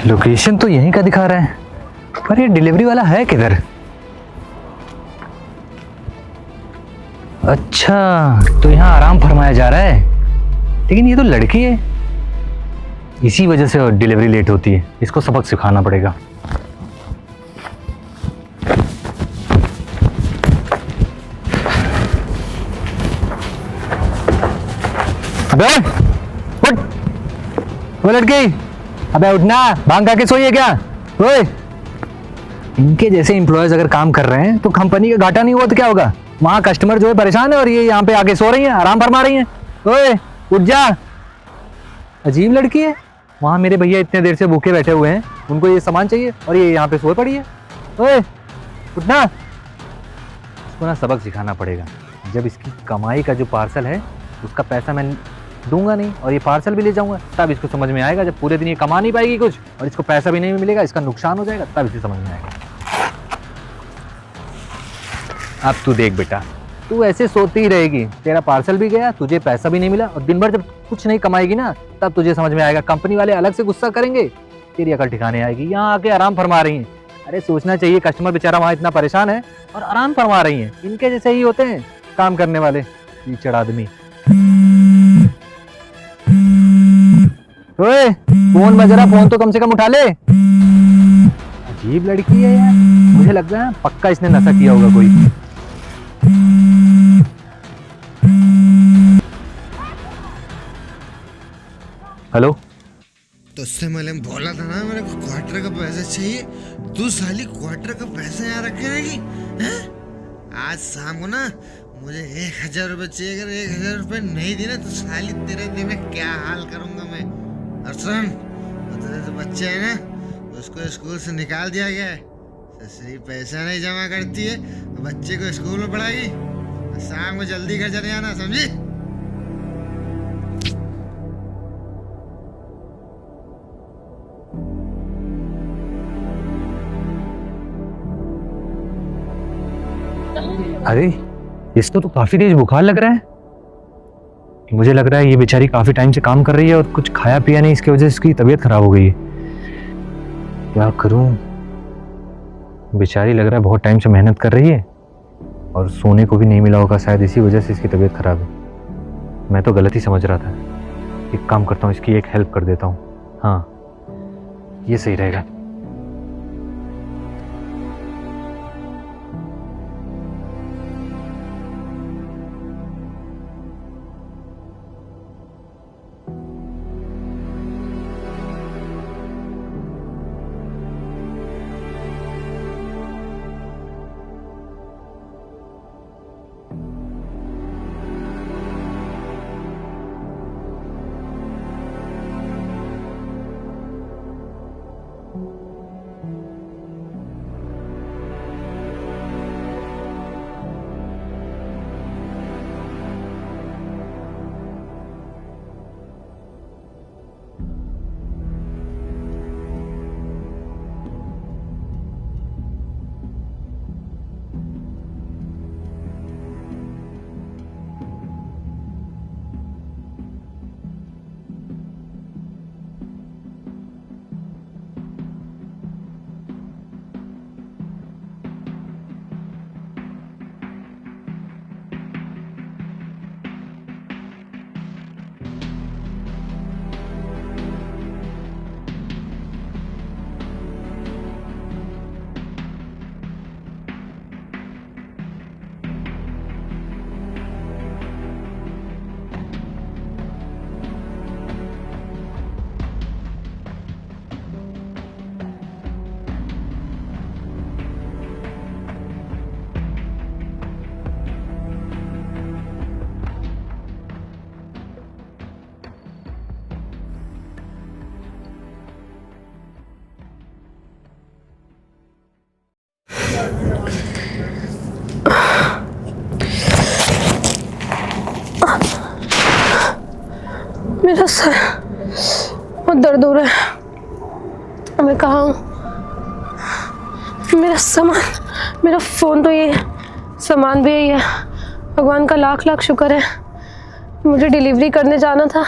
Location तो यहीं का दिखा रहा है, पर ये डिलीवरी वाला है किधर? अच्छा, तो यहाँ आराम फरमाया जा रहा है, लेकिन ये तो लड़की है, इसी वजह से डिलीवरी लेट होती है। इसको सबक सिखाना पड़ेगा। अबे उठ, वो लड़की, अबे उठना, भांग खा के सोई है क्या? ओए, इनके जैसे एम्प्लॉयज अगर काम कर रहे हैं तो कंपनी का घाटा नहीं हुआ तो क्या होगा? वहाँ कस्टमर जो है परेशान है और ये यहाँ पे आके सो रही हैं, आराम फरमा रही हैं। ओए उठ जा, अजीब लड़की है। वहाँ मेरे भैया इतने देर से भूखे बैठे हुए हैं, उनको ये सामान चाहिए और ये यहाँ पे सो पड़ी है। ओए उठना, इसको ना सबक सिखाना पड़ेगा। जब इसकी कमाई का जो पार्सल है उसका पैसा मैं दूंगा नहीं और ये पार्सल भी ले जाऊंगा, तब इसको समझ में आएगा। जब पूरे दिन ये कमा नहीं पाएगी कुछ और इसको पैसा भी नहीं मिलेगा, इसका नुकसान हो जाएगा, तब इसे समझ में आएगा। अब तू देख बेटा, तू ऐसे सोती ही रहेगी, तेरा पार्सल भी गया, तुझे पैसा भी नहीं मिला और दिन भर जब कुछ नहीं कमाएगी ना, तब तुझे समझ में आएगा। कंपनी वाले अलग से गुस्सा करेंगे, तेरी अकल ठिकाने आएगी। यहाँ आके आराम फरमा रही हैं। अरे सोचना चाहिए, कस्टमर बेचारा वहाँ इतना परेशान है और आराम फरमा रही हैं। इनके जैसे ही होते हैं काम करने वाले कीचड़ आदमी। ओए फोन बज रहा, फोन तो कम से कम उठा ले। अजीब लड़की है यार, मुझे लग रहा है पक्का इसने नशा किया होगा कोई। हेलो, तो उससे मैंने बोला था ना मेरे को क्वार्टर का पैसा चाहिए, तू साली क्वार्टर का पैसा यहाँ रखे रहेगी हैं? आज शाम को ना मुझे 1000 रुपये चाहिए। अगर 1000 रुपये नहीं दी ना तो साली तेरे दिन में क्या हाल करूंगा मैं। अर्शन, तो तेरे तो बच्चे है ना, उसको स्कूल से निकाल दिया गया है। ससुरी पैसा नहीं जमा करती है तो बच्चे को स्कूल में पढ़ाएगी। शाम को जल्दी घर चले आना, समझी? अरे इसको तो काफी तेज बुखार लग रहा है। मुझे लग रहा है ये बेचारी काफी टाइम से काम कर रही है और कुछ खाया पिया नहीं, इसकी वजह से इसकी तबीयत खराब हो गई है। क्या करूं, बेचारी लग रहा है बहुत टाइम से मेहनत कर रही है और सोने को भी नहीं मिला होगा, शायद इसी वजह से इसकी तबीयत खराब है। मैं तो गलत ही समझ रहा था। एक काम करता हूँ, इसकी एक हेल्प कर देता हूँ। हाँ, ये सही रहेगा। मेरा सर बहुत दर्द हो रहा है। मैं कहाँ हूँ? मेरा सामान, मेरा फ़ोन तो ये है, सामान भी यही है। भगवान का लाख लाख शुक्र है। मुझे डिलीवरी करने जाना था,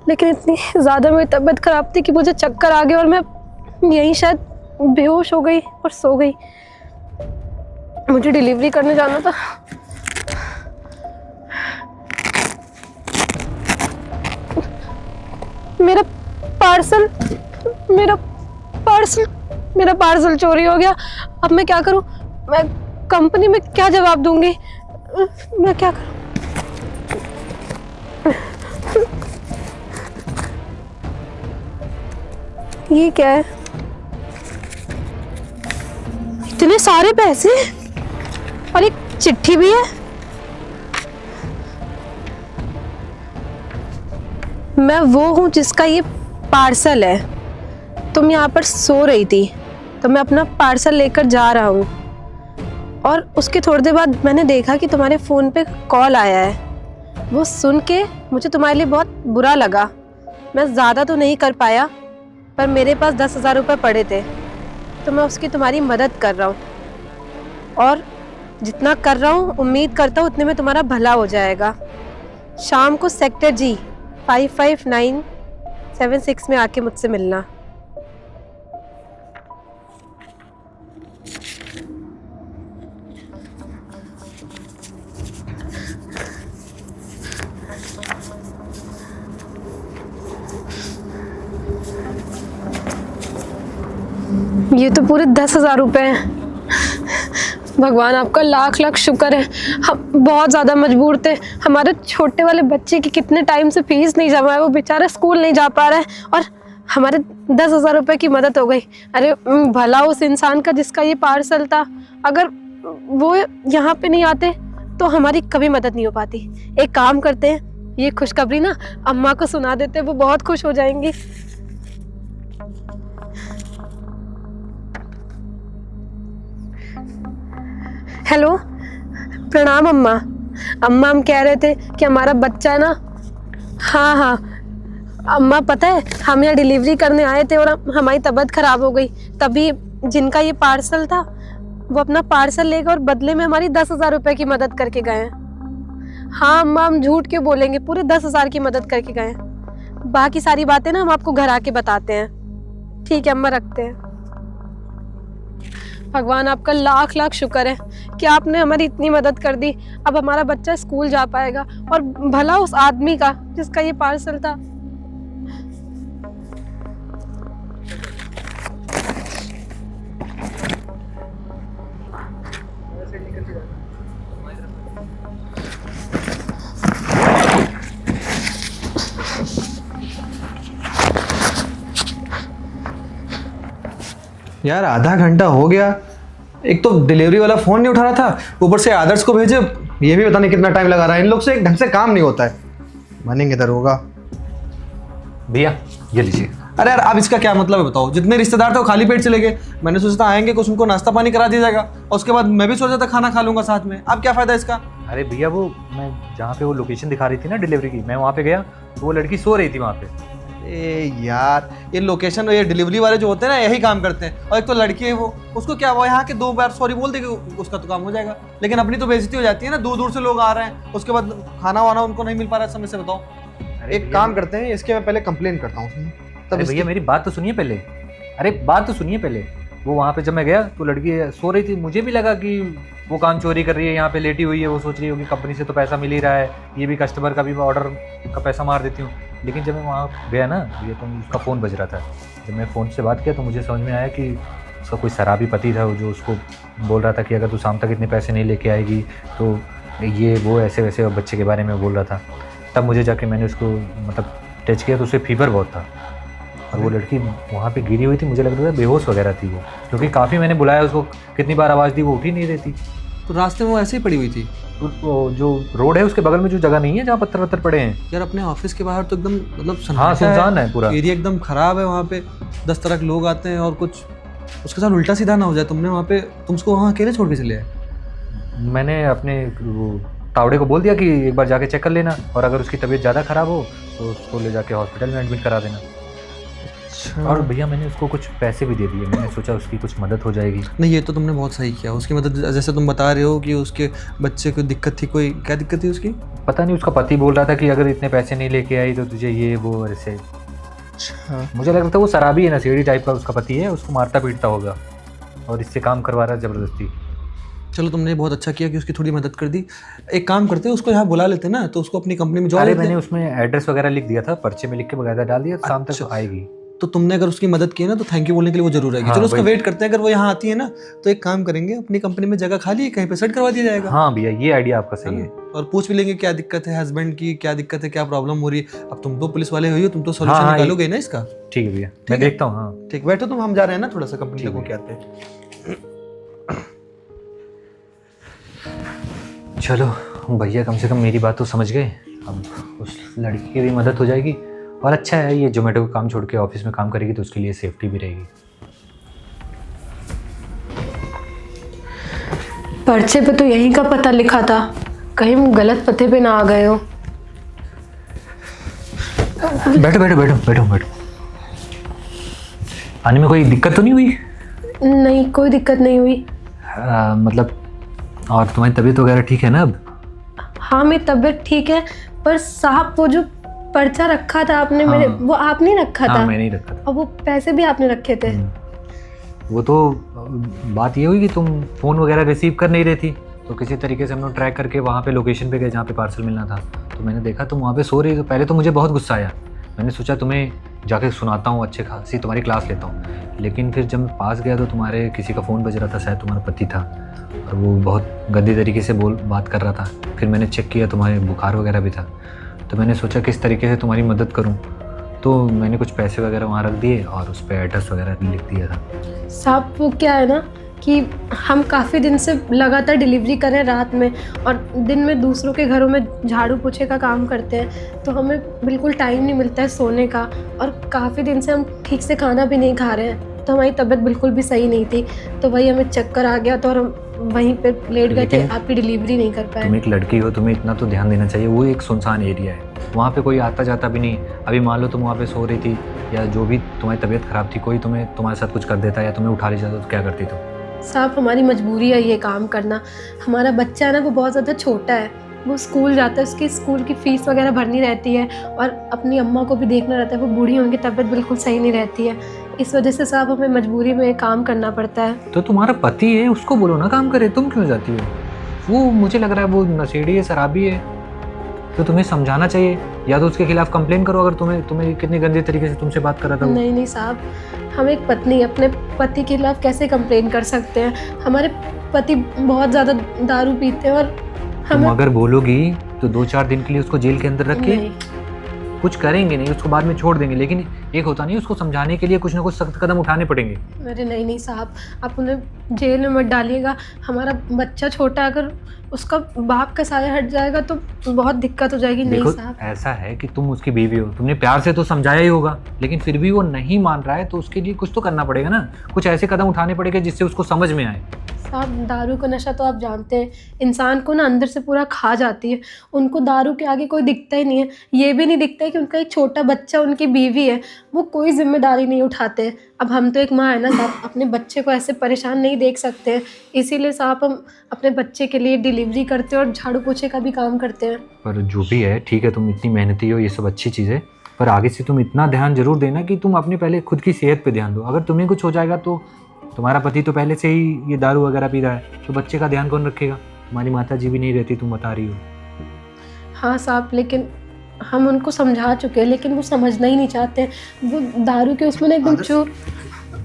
लेकिन इतनी ज़्यादा मेरी तबीयत ख़राब थी कि मुझे चक्कर आ गए और मैं यहीं शायद बेहोश हो गई और सो गई। मुझे डिलीवरी करने जाना था। मेरा पार्सल मेरा पार्सल मेरा पार्सल चोरी हो गया। अब मैं क्या करूं? मैं कंपनी में क्या जवाब दूंगी? मैं क्या करूं? ये क्या है? इतने सारे पैसे और एक चिट्ठी भी है। मैं वो हूं जिसका ये पार्सल है। तुम यहाँ पर सो रही थी तो मैं अपना पार्सल लेकर जा रहा हूँ, और उसके थोड़ी देर बाद मैंने देखा कि तुम्हारे फ़ोन पे कॉल आया है। वो सुन के मुझे तुम्हारे लिए बहुत बुरा लगा। मैं ज़्यादा तो नहीं कर पाया, पर मेरे पास 10,000 रुपये पड़े थे, तो मैं उसकी तुम्हारी मदद कर रहा हूँ, और जितना कर रहा हूँ उम्मीद करता हूँ उतने में तुम्हारा भला हो जाएगा। शाम को सेक्टर जी 55976 में आके मुझसे मिलना। ये तो पूरे 10,000 रुपये हैं। भगवान आपका लाख लाख शुक्र है। हम बहुत ज़्यादा मजबूर थे। हमारे छोटे वाले बच्चे की कितने टाइम से फीस नहीं जमा है, वो बेचारा स्कूल नहीं जा पा रहा है, और हमारे 10,000 रुपये की मदद हो गई। अरे भला उस इंसान का जिसका ये पार्सल था, अगर वो यहाँ पे नहीं आते तो हमारी कभी मदद नहीं हो पाती। एक काम करते हैं, ये खुशखबरी ना अम्मा को सुना देते हैं, वो बहुत खुश हो जाएंगी। हेलो, प्रणाम अम्मा। अम्मा, हम कह रहे थे कि हमारा बच्चा है ना। हाँ अम्मा, पता है हम यहाँ डिलीवरी करने आए थे और हमारी तबीयत ख़राब हो गई, तभी जिनका ये पार्सल था वो अपना पार्सल लेगा और बदले में हमारी 10,000 रुपये की मदद करके गए हैं। हाँ अम्मा, हम झूठ क्यों बोलेंगे, पूरे 10,000 की मदद करके गए हैं। बाकी सारी बातें ना हम आपको घर आके बताते हैं। ठीक है अम्मा, रखते हैं। भगवान आपका लाख लाख शुक्र है कि आपने हमारी इतनी मदद कर दी। अब हमारा बच्चा स्कूल जा पाएगा, और भला उस आदमी का जिसका ये पार्सल था। यार आधा घंटा हो गया, एक तो डिलीवरी वाला फ़ोन नहीं उठा रहा था, ऊपर से आदर्श को भेजे, ये भी पता नहीं कितना टाइम लगा रहा है। इन लोग से एक ढंग से काम नहीं होता है। मनेंगे इधर होगा। भैया ये लीजिए। अरे यार अब इसका क्या मतलब है बताओ? जितने रिश्तेदार थे वो खाली पेट चले गए। मैंने सोचा था आएंगे, कुछ उनको नाश्ता पानी करा दिया जाएगा, और उसके बाद मैं भी सोचा था खाना खा लूँगा साथ में। अब क्या फ़ायदा इसका? अरे भैया, वो मैं जहाँ पे वो लोकेशन दिखा रही थी ना डिलीवरी की, मैं वहाँ पे गया तो वो लड़की सो रही थी वहाँ पे। ए यार, ये लोकेशन और ये डिलीवरी वाले जो होते हैं ना, यही काम करते हैं। और एक तो लड़की है वो, उसको क्या हुआ, यहाँ के 2 बार सॉरी बोल देगी उसका तो काम हो जाएगा। लेकिन अपनी तो बेइज्जती हो जाती है ना, दूर दूर से लोग आ रहे हैं, उसके बाद खाना वाना उनको नहीं मिल पा रहा है समय से। बताओ, एक काम करते हैं, इसके मैं पहले कंप्लेन करता हूँ तब। भैया मेरी बात तो सुनिए पहले। अरे बात तो सुनिए पहले। वो वहाँ पे जब मैं गया तो लड़की सो रही थी, मुझे भी लगा कि वो काम चोरी कर रही है, यहाँ पे लेटी हुई है। वो सोच रही होगी कंपनी से तो पैसा मिल ही रहा है, ये भी कस्टमर का भी ऑर्डर का पैसा मार देती हूँ। लेकिन जब मैं वहाँ गया ना, ये तो उसका फ़ोन बज रहा था। जब मैं फ़ोन से बात किया तो मुझे समझ में आया कि उसका कोई शराबी पति था जो उसको बोल रहा था कि अगर तू शाम तक इतने पैसे नहीं लेके आएगी तो ये वो ऐसे वैसे बच्चे के बारे में बोल रहा था। तब मुझे जाके मैंने उसको मतलब टच किया तो उसे फीवर बहुत था, और वो लड़की वहाँ पे गिरी हुई थी। मुझे लग रहा था बेहोश वगैरह थी वो, क्योंकि काफ़ी मैंने बुलाया उसको, कितनी बार आवाज़ दी, वो उठ ही नहीं रही थी। तो रास्ते में वो ऐसे ही पड़ी हुई थी। वो जो रोड है उसके बगल में जो जगह नहीं है जहाँ पत्थर वत्थर पड़े हैं यार अपने ऑफिस के बाहर तो एकदम मतलब हाँ सुनसान है पूरा एरिया, एकदम खराब है। वहाँ पे 10 तरह के लोग आते हैं, और कुछ उसके साथ उल्टा सीधा ना हो जाए। तुमने वहाँ पे तुमको वहाँ अकेले छोड़ के चले आए? मैंने अपने वो तावड़े को बोल दिया कि एक बार जाके चेक कर लेना, और अगर उसकी तबीयत ज़्यादा ख़राब हो तो उसको ले जाके हॉस्पिटल में एडमिट करा देना। और भैया मैंने उसको कुछ पैसे भी दे दिए, मैंने सोचा उसकी कुछ मदद हो जाएगी। नहीं, ये तो तुमने बहुत सही किया। उसकी मदद, जैसे तुम बता रहे हो कि उसके बच्चे को दिक्कत थी, कोई क्या दिक्कत थी उसकी? पता नहीं, उसका पति बोल रहा था कि अगर इतने पैसे नहीं लेके आई तो तुझे ये वो ऐसे। अच्छा, मुझे लग रहा था वो शराबी है, नशेड़ी टाइप का उसका पति है, उसको मारता पीटता होगा और इससे काम करवा रहा है ज़बरदस्ती। चलो तुमने बहुत अच्छा किया कि उसकी थोड़ी मदद कर दी। एक काम करते हैं, उसको यहाँ बुला लेते हैं ना, तो उसको अपनी कंपनी में अरे लेते मैंने हैं। उसमें एड्रेस वगैरह लिख दिया था, पर्चे में लिख के बकायदा डाल दिया, शाम तक तो आएगी। तो तुमने अगर उसकी मदद की है ना, तो थैंक यू बोलने के लिए वो जरूर आएगी। हाँ, चलो उसका वही। वेट करते हैं, अगर वो यहाँ आती है ना तो एक काम करेंगे, अपनी कंपनी में जगह खाली है, कहीं पे सेट करवा दिया जाएगा। हाँ भैया, ये आइडिया आपका सही है। और पूछ भी लेंगे क्या दिक्कत है हस्बैंड की, क्या दिक्कत है, क्या प्रॉब्लम हो रही है। अब तुम तो पुलिस वाले हो, तुम तो सोल्यूशन हाँ, निकालोगे ना इसका। ठीक है भैया, मैं देखता हूँ। हाँ ठीक, बैठो तुम, हम जा रहे हैं ना थोड़ा सा कंपनी तक होके आते हैं। चलो भैया, कम से कम मेरी बात तो समझ गए। अब उस लड़की की भी मदद हो जाएगी और अच्छा है, ये जोमेटो का काम छोड़ के ऑफिस में काम करेगी तो उसके लिए सेफ्टी भी रहेगी। पर्चे पे तो यहीं का पता लिखा था, कहीं हम गलत पते पे ना आ गए हो। बैठो बैठो बैठो बैठो बैठो। आने में कोई दिक्कत तो नहीं हुई? नहीं, कोई दिक्कत नहीं हुई। मतलब, और तुम्हारी तबीयत वगैरह ठीक है ना अब? हाँ, मेरी तबीयत ठीक है, पर साहब वो जो पर्चा रखा था आपने मेरे, हाँ। वो आपने रखा हाँ, था मैंने ही रखा था। और वो पैसे भी आपने रखे थे। वो तो बात ये हुई कि तुम फ़ोन वगैरह रिसीव कर नहीं रही थी, तो किसी तरीके से हम लोग ट्रैक करके वहाँ पे लोकेशन पे गए जहाँ पे पार्सल मिलना था। तो मैंने देखा तुम वहाँ पे सो रही, तो पहले तो मुझे बहुत गुस्सा आया। मैंने सोचा तुम्हें जाके सुनाता हूँ, अच्छे खासी तुम्हारी क्लास लेता हूँ। लेकिन फिर जब मैं पास गया तो तुम्हारे किसी का फ़ोन बज रहा था, शायद तुम्हारा पति था, और वो बहुत गंदी तरीके से बात कर रहा था। फिर मैंने चेक किया, तुम्हारे बुखार वगैरह भी था, तो मैंने सोचा किस तरीके से तुम्हारी मदद करूं। तो मैंने कुछ पैसे वगैरह वहाँ रख दिए और उस पर एड्रेस वगैरह भी लिख दिया था। साहब वो क्या है ना कि हम काफ़ी दिन से लगातार डिलीवरी कर रहे हैं रात में, और दिन में दूसरों के घरों में झाड़ू पोछे का काम करते हैं, तो हमें बिल्कुल टाइम नहीं मिलता है सोने का। और काफ़ी दिन से हम ठीक से खाना भी नहीं खा रहे हैं, तो हमारी तबीयत बिल्कुल भी सही नहीं थी। तो वही हमें चक्कर आ गया, तो और हम वहीं पे लेट गए थे, लेकिन आपकी डिलीवरी नहीं कर पाए। तुम एक लड़की हो, तुम्हें इतना तो ध्यान देना चाहिए। वो एक सुनसान एरिया है, वहाँ पे कोई आता जाता भी नहीं। अभी मान लो तुम वहाँ पे सो रही थी, या जो भी तुम्हारी तबीयत ख़राब थी, कोई तुम्हारे साथ कुछ कर देता या तुम्हें उठा ले जाता तो क्या करती तुम? साहब हमारी मजबूरी है ये काम करना। हमारा बच्चा है ना, वो बहुत ज़्यादा छोटा है, वो स्कूल जाता है, उसकी स्कूल की फ़ीस वगैरह भरनी रहती है, और अपनी अम्मा को भी देखना रहता है, वो बूढ़ी हैं, उनकी तबीयत बिल्कुल सही नहीं रहती है। इस वजह से साहब हमें मजबूरी में काम करना पड़ता है। तो तुम्हारा पति है, उसको बोलो ना काम करे, तुम क्यों जाती हो? वो मुझे लग रहा है वो नशेड़ी है, शराबी है, तो तुम्हें समझाना चाहिए, या तो उसके खिलाफ कंप्लेन करो अगर तुम्हें कितनी गंदे तरीके से तुमसे बात कर रहा था वो। नहीं साहब, हम एक पत्नी अपने पति के खिलाफ कैसे कंप्लेन कर सकते हैं? हमारे पति बहुत ज़्यादा दारू पीते हैं, और तुम हमें अगर बोलोगी तो 2-4 दिन के लिए उसको जेल के अंदर रख के नहीं। कुछ करेंगे नहीं, उसको बाद में छोड़ देंगे, लेकिन एक होता नहीं, उसको समझाने के लिए कुछ ना कुछ सख्त कदम उठाने पड़ेंगे। अरे नहीं साहब, आप उन्हें जेल में मत डालिएगा। हमारा बच्चा छोटा, अगर उसका बाप का साया हट जाएगा तो बहुत दिक्कत हो जाएगी। नहीं देखो, साहब, ऐसा है कि तुम उसकी बीवी हो, तुमने प्यार से तो समझाया ही होगा, लेकिन फिर भी वो नहीं मान रहा है, तो उसके लिए कुछ तो करना पड़ेगा ना, कुछ ऐसे कदम उठाने पड़ेंगे जिससे उसको समझ में आए। साहब दारू का नशा तो आप जानते हैं, इंसान को ना अंदर से पूरा खा जाती है। उनको दारू के आगे कोई दिखता ही नहीं है। ये भी नहीं दिखता है कि उनका एक छोटा बच्चा, उनकी बीवी है, वो कोई जिम्मेदारी नहीं उठाते। अब हम तो एक माँ है ना साहब, अपने बच्चे को ऐसे परेशान नहीं देख सकते हैं। इसीलिए साहब हम अपने बच्चे के लिए डिलीवरी करते हैं और झाड़ू पोछे का भी काम करते हैं। पर जो भी है, ठीक है, तुम इतनी मेहनती हो, ये सब अच्छी चीज़ है, पर आगे से तुम इतना ध्यान जरूर देना कि तुम अपने पहले खुद की सेहत पे ध्यान दो। अगर तुम्हें कुछ हो जाएगा तो तुम्हारा पति तो पहले से ही ये दारू वगैरह पी रहा है, तो बच्चे का ध्यान कौन रखेगा? तुम्हारी माता जी भी नहीं रहती, तुम बता रही हो। हाँ साहब, लेकिन हम उनको समझा चुके हैं, लेकिन वो समझना ही नहीं चाहते। वो दारू के उसमें ना एकदम चुप।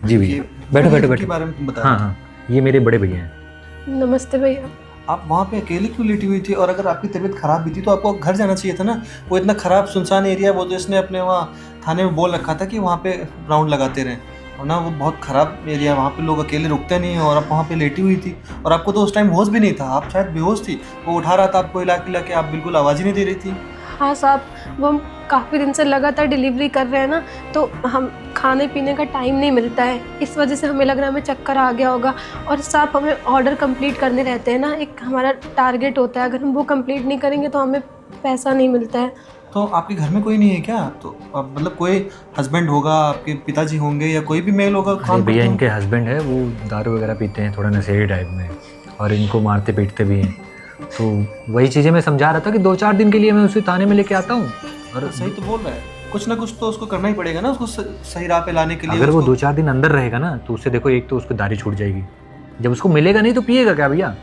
जी भैया, बैठो बैठो के बैठो। बारे में तुम बता हाँ रहे हाँ, ये मेरे बड़े भैया हैं। नमस्ते भैया। थे। आप वहाँ पे अकेले क्यों लेटी हुई थी? और अगर आपकी तबीयत खराब भी थी तो आपको घर जाना चाहिए था ना। वो इतना खराब सुनसान एरिया है, वो तो इसने अपने वहाँ थाने में बोल रखा था कि वहाँ पे राउंड लगाते रहें, और ना वो बहुत ख़राब एरिया है, वहाँ पे लोग अकेले रुकते नहीं हैं। और आप वहाँ पे लेटी हुई थी, और आपको तो उस टाइम होश भी नहीं था, आप शायद बेहोश थी। वो उठा रहा था आपको हिला के, आप बिल्कुल आवाज़ ही नहीं दे रही थी। हाँ साहब, वो हम काफ़ी दिन से लगातार डिलीवरी कर रहे हैं ना, तो हम खाने पीने का टाइम नहीं मिलता है, इस वजह से हमें लग रहा है हमें चक्कर आ गया होगा। और साहब हमें ऑर्डर कंप्लीट करने रहते हैं ना, एक हमारा टारगेट होता है, अगर हम वो कंप्लीट नहीं करेंगे तो हमें पैसा नहीं मिलता है। तो आपके घर में कोई नहीं है क्या? तो मतलब कोई हस्बैंड होगा, आपके पिताजी होंगे, या कोई भी मेल होगा अरे काम भैया, करते इनके हस्बैंड है, वो दारू वगैरह पीते हैं, थोड़ा नशेड़ी टाइप में, और इनको मारते पीटते भी हैं। तो वही चीज़ें मैं समझा रहा था कि 2-4 दिन के लिए मैं उसे थाने में लेके आता हूँ। हो? और सही तो बोल रहा है, कुछ ना कुछ तो उसको करना ही पड़ेगा ना, उसको सही राह पे लाने के लिए। अगर वो उसको... 2-4 दिन अंदर रहेगा ना तो उससे देखो, एक तो उसको दाढ़ी छूट जाएगी, जब उसको मिलेगा नहीं तो पिएगा क्या भैया?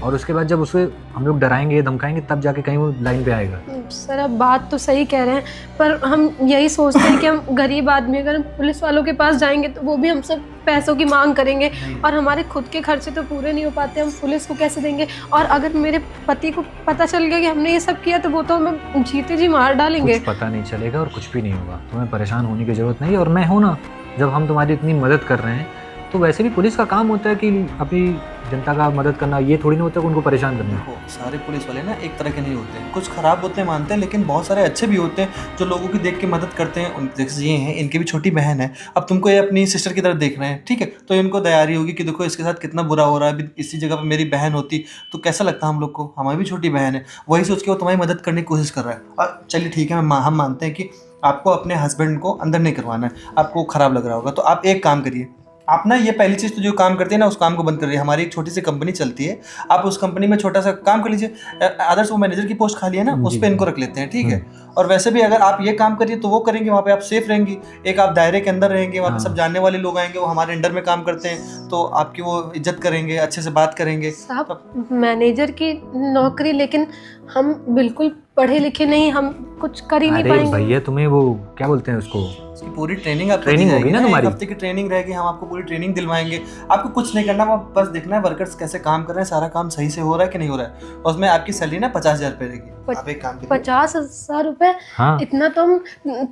और उसके बाद जब उसे हम लोग डराएंगे धमकाएंगे तब जाके कहीं वो लाइन पे आएगा। सर आप बात तो सही कह रहे हैं, पर हम यही सोचते हैं कि हम गरीब आदमी, अगर हम पुलिस वालों के पास जाएंगे तो वो भी हमसे पैसों की मांग करेंगे और हमारे खुद के खर्चे तो पूरे नहीं हो पाते, हम पुलिस को कैसे देंगे? और अगर मेरे पति को पता चल गया कि हमने ये सब किया तो वो तो हमें जीते जी मार डालेंगे। कुछ पता नहीं चलेगा और कुछ भी नहीं होगा, तुम्हें परेशान होने की जरूरत नहीं है। और मैं हूँ ना, जब हम तुम्हारी इतनी मदद कर रहे हैं तो वैसे भी पुलिस का काम होता है कि अपनी जनता का मदद करना, ये थोड़ी ना होता है कि उनको परेशान करना। देखो सारे पुलिस वाले ना एक तरह के नहीं होते हैं, कुछ खराब होते हैं मानते हैं, लेकिन बहुत सारे अच्छे भी होते हैं जो लोगों की देख के मदद करते हैं। जैसे ये हैं, इनकी भी छोटी बहन है, अब तुमको ये अपनी सिस्टर की तरफ देखना है, ठीक है, तो इनको तैयारी होगी कि देखो इसके साथ कितना बुरा हो रहा है, अभी इसी जगह पर मेरी बहन होती तो कैसा लगता हम लोग को, हमारी भी छोटी बहन है, वही सोच के वो तुम्हारी मदद करने की कोशिश कर रहा है। और चलिए ठीक है, हम मानते हैं कि आपको अपने हस्बैंड को अंदर नहीं करवाना है, आपको खराब लग रहा होगा, तो आप एक काम करिए, आप ना ये पहली चीज़ तो जो काम करते हैं ना उस काम को बंद कर रही है। हमारी एक छोटी सी कंपनी चलती है, आप उस कंपनी में छोटा सा काम कर लीजिए। आदर्श वो मैनेजर की पोस्ट खाली है ना, उस पर इनको रख लेते हैं, ठीक है। और वैसे भी अगर आप ये काम करिए तो वो करेंगे, वहाँ पे आप सेफ रहेंगी, एक आप दायरे के अंदर रहेंगे, वहाँ पे सब जानने वाले लोग आएंगे, वो हमारे अंडर में काम करते हैं तो आपकी वो इज्जत करेंगे, अच्छे से बात करेंगे। साहब मैनेजर की नौकरी, लेकिन हम बिल्कुल पढ़े लिखे नहीं, हम कुछ कर ही नहीं पाएंगे। भैया तुम्हें वो क्या बोलते हैं उसको, उसकी पूरी ट्रेनिंग आपको ट्रेनिंग होगी ना तुम्हारी, 1 हफ्ते की ट्रेनिंग रहेगी, हम आपको पूरी ट्रेनिंग दिलवाएंगे। आपको कुछ नहीं करना, बस देखना है वर्कर्स कैसे काम कर रहे हैं, सारा काम सही से हो रहा है कि नहीं हो रहा है। उसमें आपकी सैलरी ना 50,000 रुपये रहेगी। आप एक काम करिए, 50,000 रुपए? हाँ। इतना तो हम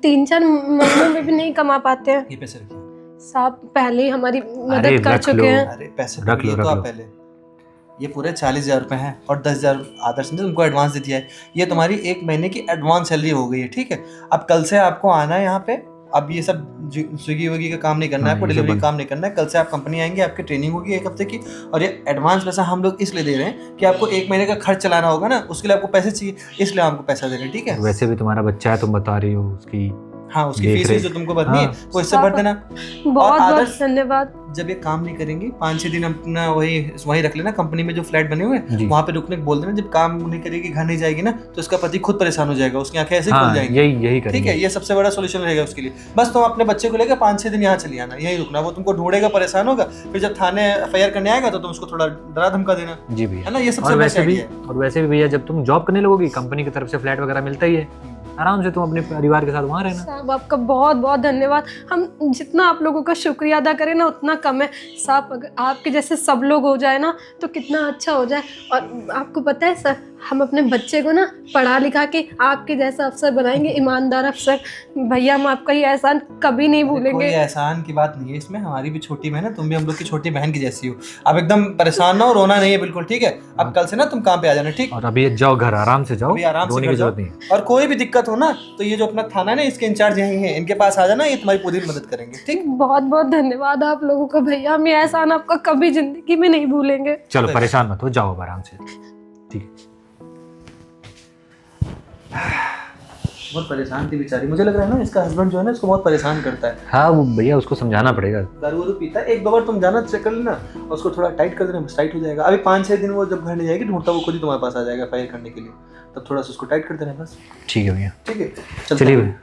3-4 महीनों में भी नहीं कमा पाते हैं। ये पैसे रखिए साहब पहले ही हमारी मदद कर चुके हैं। अरे पैसे रख लो, तो आप पहले, ये पूरे 40,000 रुपये हैं और 10,000 आदर्श ने तुमको एडवांस दे दिया है, ये तुम्हारी 1 महीने की एडवांस सैलरी हो गई है, ठीक है। अब कल से आपको आना है यहाँ पे, अब ये सब स्विगी वगी का काम नहीं करना है आपको, डिलीवरी का काम नहीं करना है। कल से आप कंपनी आएंगे, आपकी ट्रेनिंग होगी 1 हफ्ते की, और ये एडवांस पैसा हम लोग इसलिए दे रहे हैं कि आपको 1 महीने का खर्च चलाना होगा ना, उसके लिए आपको पैसे चाहिए, इसलिए आपको पैसा दे रहे हैं, ठीक है। वैसे भी तुम्हारा बच्चा है, तुम बता रही हो, उसकी हाँ उसकी फीस जो तुमको भरनी है वो इससे भर देना। बहुत बहुत धन्यवाद। जब ये काम नहीं करेंगी 5-6 दिन अपना वही रख लेना, कंपनी में जो फ्लैट बने हुए हैं वहाँ पे रुकने को बोल देना। जब काम नहीं करेगी, घर नहीं जाएगी ना, तो इसका पति खुद परेशान हो जाएगा, उसकी आंखें ऐसे खुल जाएंगी। यही करेंगे, ठीक है, ये सबसे बड़ा सोल्यूशन रहेगा उसके लिए। बस तुम अपने बच्चे को लेकर 5-6 दिन यहाँ चली आना, यही रुकना, वो तुमको ढूंढेगा, परेशान होगा, फिर जब थाने FIR करने आएगा तो तुम उसको थोड़ा डरा धमका देना। जी भैया, है ना, ये सबसे बेस्ट आइडिया है। और वैसे भी भैया जब तुम जॉब करने लगोगी, कंपनी की तरफ से फ्लैट वगैरह मिलता ही है, आराम से तुम अपने परिवार के साथ वहाँ रहना। साहब आपका बहुत बहुत धन्यवाद। हम जितना आप लोगों का शुक्रिया अदा करें ना उतना कम है साहब। अगर आपके जैसे सब लोग हो जाए ना तो कितना अच्छा हो जाए। और आपको पता है सर, हम अपने बच्चे को ना पढ़ा लिखा के आपके जैसा अफसर बनाएंगे, ईमानदार अफसर। भैया हम आपका ये एहसान कभी नहीं भूलेंगे। कोई एहसान की बात नहीं है इसमें, हमारी भी छोटी बहन है, तुम भी हम लोग की छोटी बहन की जैसी हो। अब एकदम परेशान ना हो, रोना नहीं है बिल्कुल, ठीक है। अब कल से ना तुम काम पे आ जाना, ठीक। और अभी जाओ घर, आराम से जाओ, आराम से की जरूरत नहीं। और कोई भी दिक्कत हो ना तो ये जो अपना थाना है ना, इसके इंचार्ज यही है, इनके पास आ जाना, ये तुम्हारी पूरी मदद करेंगे, ठीक। बहुत बहुत धन्यवाद आप लोगों का भैया, हम ये एहसान आपका कभी जिंदगी में नहीं भूलेंगे। चलो परेशान मत हो, जाओ आराम से, ठीक है। बहुत परेशान थी बेचारी, मुझे लग रहा है ना इसका हस्बैंड जो है ना इसको बहुत परेशान करता है। हाँ वो भैया उसको समझाना पड़ेगा, दारू वारू पीता है, 1-2 बार तुम जाना चेक कर लेना, उसको थोड़ा टाइट कर देना, बस टाइट हो जाएगा। अभी 5-6 दिन वो जब घर नहीं जाएगी ढूंढता वो खुद ही तुम्हारे पास आ जाएगा FIR करने के लिए, तब थोड़ा सा उसको टाइट कर देना बस। ठीक है भैया, ठीक है, चलिए भैया।